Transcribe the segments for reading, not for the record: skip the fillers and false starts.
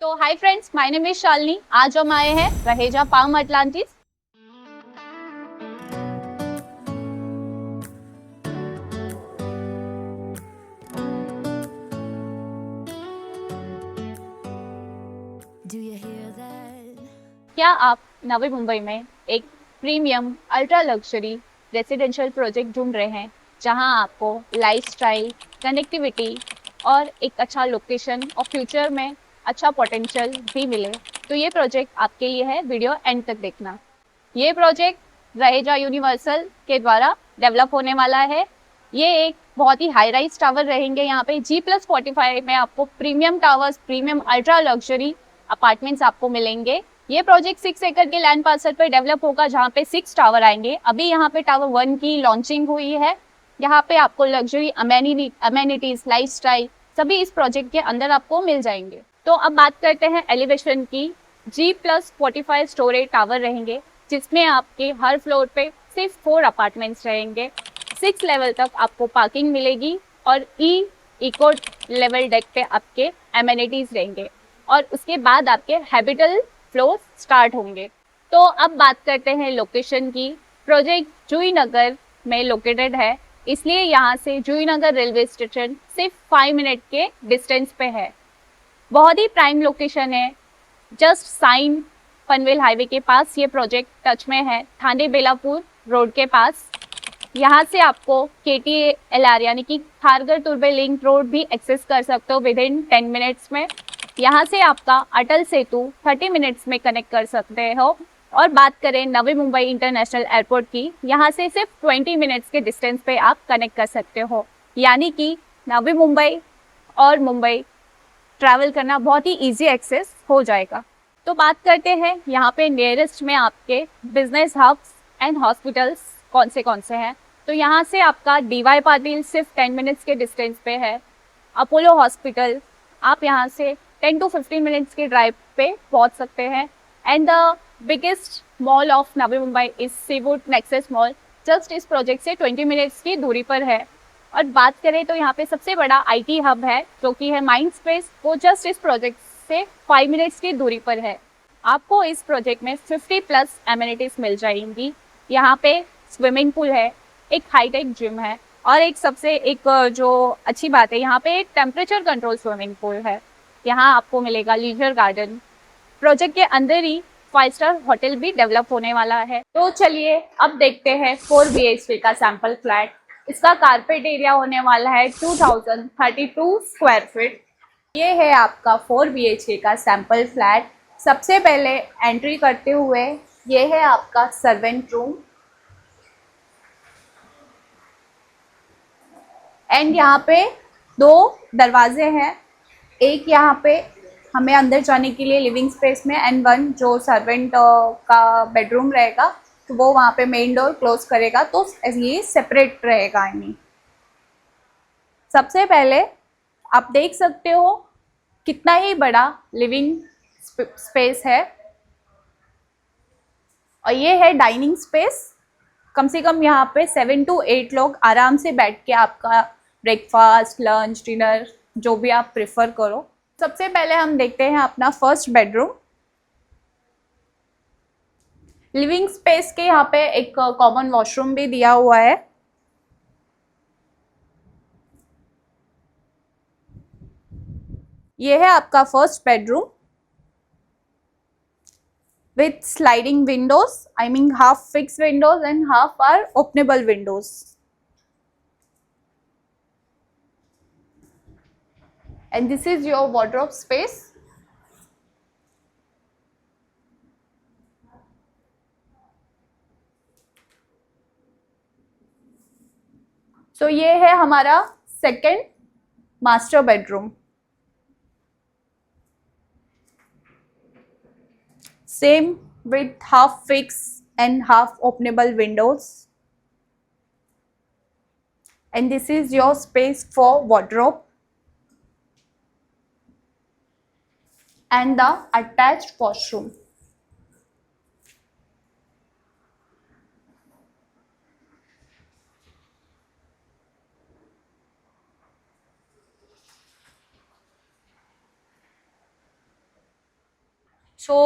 तो hi friends, my name is Shalini. आज हम आए हैं Raheja palm Atlantis. Do you hear that? क्या आप नवी मुंबई में एक premium ultra luxury residential project ढूंढ रहे हैं जहां आपको लाइफस्टाइल, कनेक्टिविटी और एक अच्छा लोकेशन और फ्यूचर में अच्छा पोटेंशियल भी मिले? तो ये प्रोजेक्ट आपके लिए है। वीडियो एंड तक देखना। ये प्रोजेक्ट रहेजा यूनिवर्सल के द्वारा डेवलप होने वाला है। ये एक बहुत ही हाई राइज टावर रहेंगे। यहाँ पे G+45 में आपको premium towers, premium ultra luxury apartments आपको मिलेंगे। ये प्रोजेक्ट 6 एकड़ के लैंड पार्सल पर डेवलप होगा जहाँ पे 6 टावर आएंगे। अभी यहाँ पे टावर 1 की लॉन्चिंग हुई है। यहाँ पे आपको लग्जरी अमेनिटीज, लाइफस्टाइल सभी इस प्रोजेक्ट के अंदर आपको मिल जाएंगे। तो अब बात करते हैं एलिवेशन की। G+45 स्टोरेज टावर रहेंगे जिसमें आपके हर फ्लोर पे सिर्फ 4 अपार्टमेंट्स रहेंगे। 6 लेवल तक आपको पार्किंग मिलेगी और इको लेवल डेक पे आपके एमेनिटीज रहेंगे और उसके बाद आपके हैबिटल फ्लोर स्टार्ट होंगे। तो अब बात करते हैं लोकेशन की। प्रोजेक्ट जूही नगर में लोकेटेड है, इसलिए यहाँ से जूही नगर रेलवे स्टेशन सिर्फ 5 मिनट के डिस्टेंस पे है। बहुत ही प्राइम लोकेशन है। जस्ट साइन पनवेल हाईवे के पास ये प्रोजेक्ट टच में है, थाने बेलापुर रोड के पास। यहाँ से आपको KTLR यानी कि खारघर तुर्बे लिंक रोड भी एक्सेस कर सकते हो विद इन 10 मिनट्स में। यहाँ से आपका अटल सेतु 30 मिनट्स में कनेक्ट कर सकते हो। और बात करें नवी मुंबई इंटरनेशनल एयरपोर्ट की, यहाँ से सिर्फ 20 मिनट्स के डिस्टेंस पे आप कनेक्ट कर सकते हो। यानी कि नवी मुंबई और मुंबई ट्रैवल करना बहुत ही ईजी एक्सेस हो जाएगा। तो बात करते हैं यहाँ पे नियरेस्ट में आपके बिजनेस हब्स एंड हॉस्पिटल्स कौन से हैं। तो यहाँ से आपका DY पाटिल सिर्फ 10 मिनट्स के डिस्टेंस पे है। अपोलो हॉस्पिटल आप यहाँ से 10 to 15 मिनट्स के ड्राइव पे पहुँच सकते हैं। And the biggest mall of Navi Mumbai is Seawood nexus mall, just इस प्रोजेक्ट से 20 मिनट्स की दूरी पर है। और बात करें तो यहाँ पे सबसे बड़ा IT हब है जो कि है माइंड स्पेस, वो जस्ट इस प्रोजेक्ट से 5 मिनट्स की दूरी पर है। आपको इस प्रोजेक्ट में 50+ एमिनिटीज मिल जाएंगी। यहाँ पे स्विमिंग पूल है, एक हाईटेक जिम है और एक जो अच्छी बात है, यहाँ पे एक टेम्परेचर कंट्रोल स्विमिंग पूल है। यहाँ आपको मिलेगा लीजर गार्डन। प्रोजेक्ट के अंदर ही 5 स्टार होटल भी डेवलप होने वाला है। तो चलिए अब देखते हैं 4 BHK का सैंपल फ्लैट। इसका कारपेट एरिया होने वाला है 2032 स्क्वायर फीट। ये है आपका 4 BHK का सैंपल फ्लैट। सबसे पहले एंट्री करते हुए ये है आपका सर्वेंट रूम एंड यहाँ पे 2 दरवाजे हैं। एक यहाँ पे हमें अंदर जाने के लिए लिविंग स्पेस में एंड 1 जो सर्वेंट का बेडरूम रहेगा, तो वो वहाँ पे मेन डोर क्लोज करेगा, तो ये सेपरेट रहेगा। सबसे पहले आप देख सकते हो कितना ही बड़ा लिविंग स्पेस है और ये है डाइनिंग स्पेस। कम से कम यहाँ पे 7 to 8 लोग आराम से बैठ के आपका ब्रेकफास्ट, लंच, डिनर जो भी आप प्रेफर करो। सबसे पहले हम देखते हैं अपना फर्स्ट बेडरूम। लिविंग स्पेस के यहाँ पे एक कॉमन वॉशरूम भी दिया हुआ है। ये है आपका first bedroom with sliding windows. I mean half fixed windows and half are openable windows. And this is your wardrobe space. So ये है हमारा second master bedroom. Same with half fixed and half openable windows. And this is your space for wardrobe and the attached washroom. So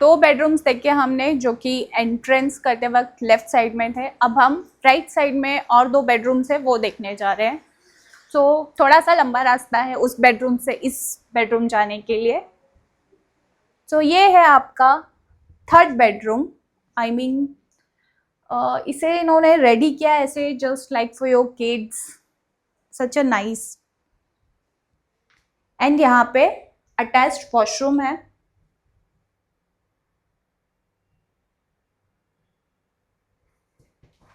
2 bedrooms देखे हमने जो कि entrance करते वक्त left side में थे। अब हम राइट साइड में और 2 बेडरूम्स है वो देखने जा रहे हैं। सो थोड़ा सा लंबा रास्ता है उस बेडरूम से इस बेडरूम जाने के लिए। सो ये है आपका 3rd बेडरूम। आई मीन इसे इन्होंने रेडी किया ऐसे just like for your kids, such a nice. And यहाँ पे अटैच्ड वॉशरूम है।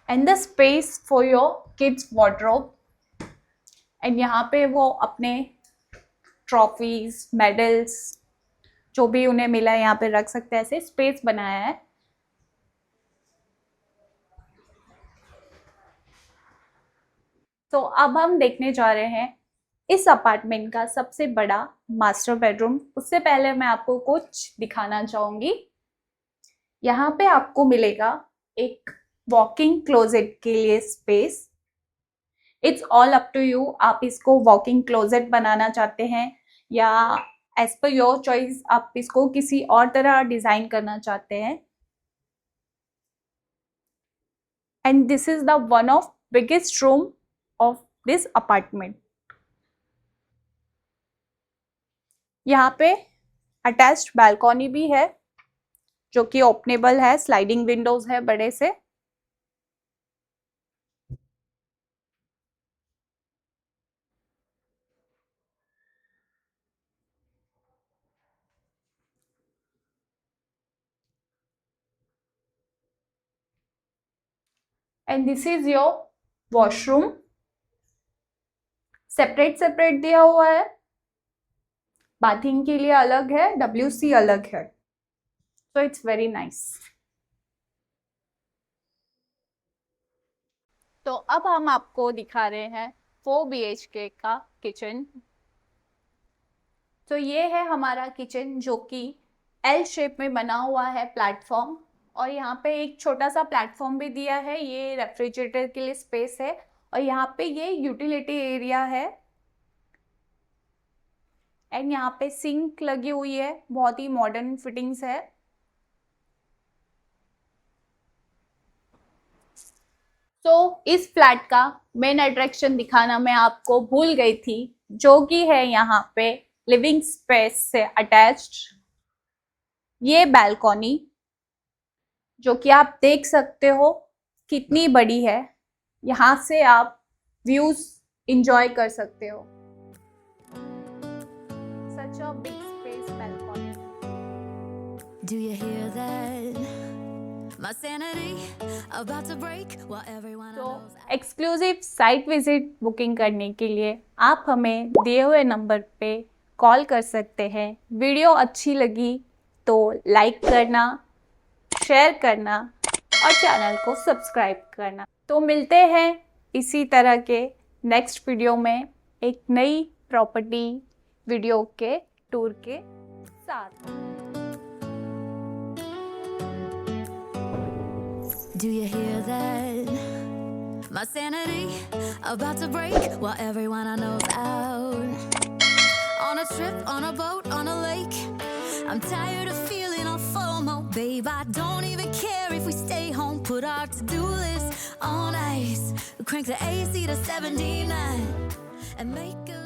And the space for your kids wardrobe. And यहाँ पे वो अपने ट्रॉफीज, मेडल्स जो भी उन्हें मिला है यहाँ पे रख सकते हैं, ऐसे स्पेस बनाया है। तो अब हम देखने जा रहे हैं इस अपार्टमेंट का सबसे बड़ा मास्टर बेडरूम। उससे पहले मैं आपको कुछ दिखाना चाहूंगी। यहाँ पे आपको मिलेगा एक वॉकिंग क्लोजेट के लिए space. It's all up to you, आप इसको वॉकिंग क्लोजेट बनाना चाहते हैं या एज पर योर चॉइस आप इसको किसी और तरह डिजाइन करना चाहते हैं। And this is the one of biggest room of this apartment. यहाँ पे अटैच्ड बालकनी भी है जो कि ओपनेबल है, स्लाइडिंग विंडोज है बड़े से। And this is your washroom. Separate separate दिया हुआ है, बाथिंग के लिए अलग है, WC अलग है। So it's very nice. तो अब हम आपको दिखा रहे हैं 4 BHK का किचन। तो ये है हमारा किचन जो कि L शेप में बना हुआ है प्लेटफॉर्म, और यहाँ पे एक छोटा सा प्लेटफॉर्म भी दिया है। ये रेफ्रिजरेटर के लिए स्पेस है और यहाँ पे ये यूटिलिटी एरिया है। एंड यहाँ पे सिंक लगी हुई है, बहुत ही मॉडर्न फिटिंग्स है। तो इस फ्लैट का मेन अट्रैक्शन दिखाना मैं आपको भूल गई थी, जो कि है यहाँ पे लिविंग स्पेस से अटैच्ड ये बालकनी, जो कि आप देख सकते हो कितनी बड़ी है। यहाँ से आप व्यूज इंजॉय कर सकते हो। Such a big space balcony. Do you hear that? My sanity about to break while everyone तो knows. Exclusive site visit booking करने के लिए आप हमें दिए हुए नंबर पे कॉल कर सकते हैं। वीडियो अच्छी लगी तो लाइक करना, शेयर करना और चैनल को सब्सक्राइब करना। तो मिलते हैं इसी तरह के नेक्स्ट वीडियो में एक नई प्रॉपर्टी वीडियो के टूर के साथ। Do you hear that? My sanity about to break while everyone I know's out. On a trip, on a boat, on a lake. I'm tired of feeling all FOMO. Babe, I don't even care if we stay home. Put our to-do list on ice. Crank the AC to 79 and make a